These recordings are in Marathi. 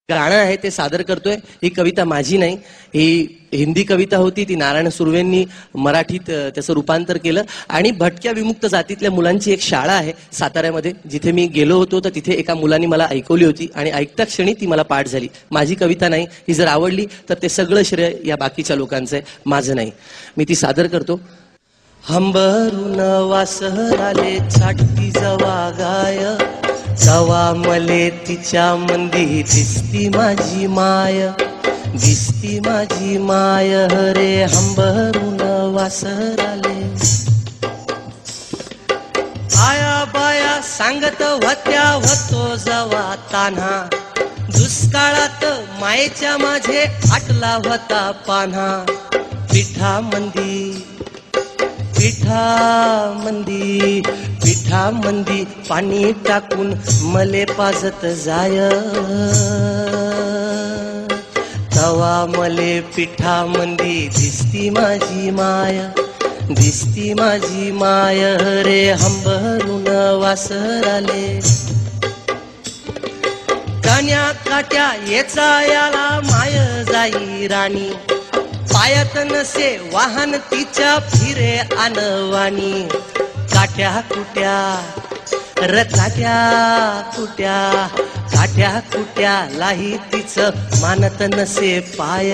गाणं आहे ते सादर करतोय। ही कविता माझी नाही, ही हिंदी कविता होती। ती नारायण सुर्वेंनी मराठीत त्याचं रूपांतर केलं आणि भटक्या विमुक्त जातीतल्या मुलांची एक शाळा आहे साताऱ्यामध्ये, जिथे मी गेलो होतो तर तिथे एका मुलांनी मला ऐकवली होती आणि ऐकता क्षणी ती मला पाठ झाली। माझी कविता नाही, ही जर आवडली तर ते सगळं श्रेय या बाकीच्या लोकांचं आहे, माझं नाही। मी ती सादर करतो। हंबरून वासराले छाटती जवा गाय, जवा मले तिच्या मंदी दिसती माझी माय, दिसती माझी माय रे हंबरून वासराले। आया बाया सांगत होत्या होतो जवा तान्हा, दुष्काळात मायेच्या माझे आटला होता पान्हा। पिठा मंदी पाणी टाकून मले पाजत जाय, तवा मले पिठा मंदी दिसती माझी माय, दिसती माझी माय रे हंबरून वासराले। कान्या काट्या येचा याला माय जाई राणी, पायात नसे वाहन तिच्या फिरे अनवाणी। काट्या कुट्या काट्या कुट्या लाही तिचं मानत नसे पाय,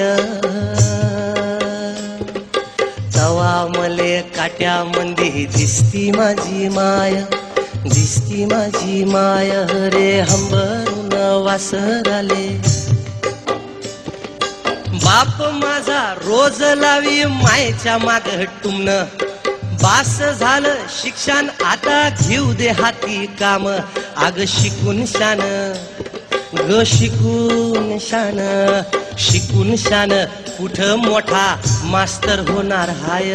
तवा मले काट्या मंदी दिसती माझी माय, दिसती माझी माय रे हंबरून वासराले। बाप माझा रोज लावी मायेच्या माग टुमन, बास झालं शिक्षण आता घेऊ दे हाती काम। अग शिकून शान ग शिकून शान कुठ मोठा मास्तर होणार हाय,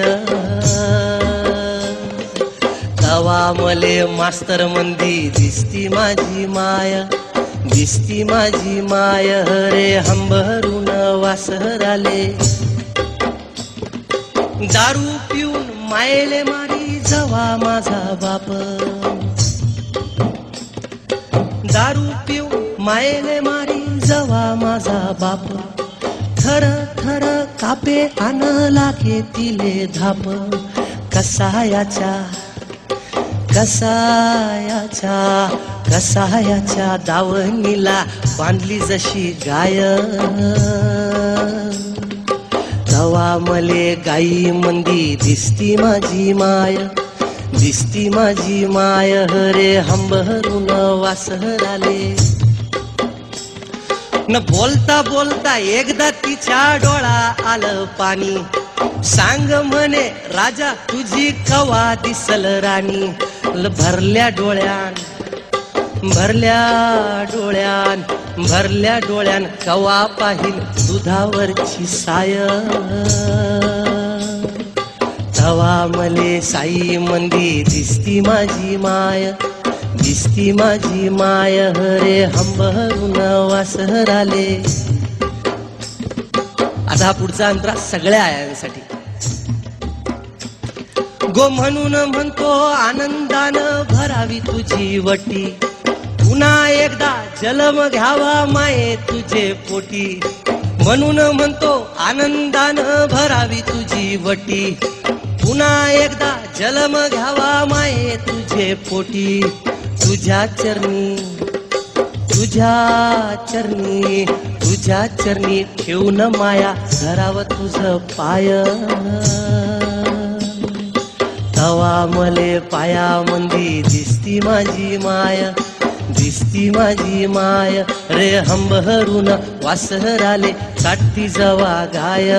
तवा मले मास्तर मंदी दिसती माझी माय, दिसती माझी माय रे हंबरून वासराले। दारू पिऊन मायले मारी जवा माझा बाप, दारू पिऊन मायले मारी जवा माझा बाप। थर थर कापे आन लागे तिले धाप, कसायाच्या दावणीला बांधली जशी गाय, तवा मले गाई मंदी दिसती माझी माय, दिसती माझी माय रे हंबरून वासराले। न बोलता बोलता एकदा तिच्या डोळा आलं पाणी, सांग म्हणे राजा तुझी कवा दिसल राणी। भरल्या डोळ्यान कवा पाहिल दुधावरची साय, तवा मले साई मंदी दिसती माझी माय, दिसती माझी माय रे हंबरून वासराले। आता पुढचा अंतरा सगळ्या आयांसाठी। गो म्हणून म्हणतो आनंदानं भरावी तुझी वटी, पुन्हा एकदा जन्म घ्यावा माये तुझे पोटी। म्हणून म्हणतो आनंदानं भरावी तुझी वटी, पुन्हा एकदा जन्म घ्यावा माये तुझे पोटी। तुझ्या चरणी ठेवून माया धराव तुझ पाय, तवा मले पाया मंदी दिसती माझी माय, दिसती माझी माय रे हंबरून वासराले। काटती जवा गाय।